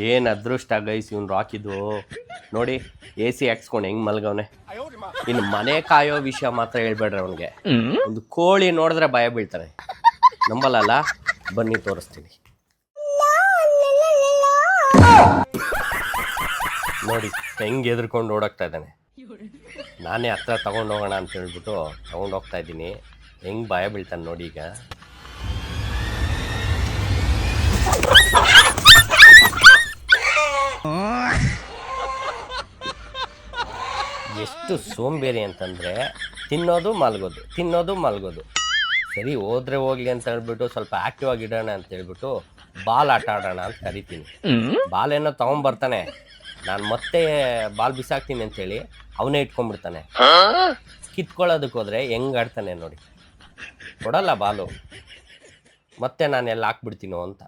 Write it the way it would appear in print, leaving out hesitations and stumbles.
ಏನು ಅದೃಷ್ಟ ಗೈಸ್ ಇವ್ನು ರಾಕಿದು ನೋಡಿ. AC ಹಾಕ್ಸ್ಕೊಂಡು ಹೆಂಗ್ ಮಲ್ಗವನೆ. ಇನ್ನು ಮನೆ ಕಾಯೋ ವಿಷಯ ಮಾತ್ರ ಹೇಳ್ಬೇಡ್ರಿ ಅವನಿಗೆ. ಒಂದು ಕೋಳಿ ನೋಡಿದ್ರೆ ಭಯ ಬೀಳ್ತಾನೆ. ನಂಬಲ್ಲಲ್ಲ, ಬನ್ನಿ ತೋರಿಸ್ತೀನಿ ನೋಡಿ ಹೆಂಗೆ ಎದ್ರಕೊಂಡು ಓಡಾಕ್ತಾ ಇದ್ದಾನೆ. ನಾನೇ ಹತ್ರ ತಗೊಂಡು ಹೋಗೋಣ ಅಂತ ಹೇಳ್ಬಿಟ್ಟು ತಗೊಂಡು ಹೋಗ್ತಾ ಇದ್ದೀನಿ. ಹೆಂಗೆ ಭಯ ಬೀಳ್ತಾನೆ ನೋಡಿ. ಈಗ ಎಷ್ಟು ಸೋಂಬೇರಿ ಅಂತಂದರೆ ತಿನ್ನೋದು ಮಲಗೋದು. ಸರಿ ಹೋದ್ರೆ ಹೋಗ್ಲಿ ಅಂತ ಹೇಳ್ಬಿಟ್ಟು ಸ್ವಲ್ಪ ಆಕ್ಟಿವ್ ಆಗಿಡೋಣ ಅಂತ ಹೇಳ್ಬಿಟ್ಟು ಬಾಲ್ ಆಟ ಆಡೋಣ ಅಂತ ಕರಿತೀನಿ. ಬಾಲ್ ಏನೋ ತೊಗೊಂಬರ್ತಾನೆ, ನಾನು ಮತ್ತೆ ಬಾಲ್ ಬಿಸಾಕ್ತೀನಿ ಅಂತೇಳಿ ಅವನೇ ಇಟ್ಕೊಂಡ್ಬಿಡ್ತಾನೆ. ಕಿತ್ಕೊಳ್ಳೋದಕ್ಕೆ ಹೋದರೆ ಹೆಂಗೆ ಆಡ್ತಾನೆ ನೋಡಿ. ಕೊಡಲ್ಲ ಬಾಲು, ಮತ್ತೆ ನಾನು ಎಲ್ಲ ಹಾಕ್ಬಿಡ್ತೀನೋ ಅಂತ.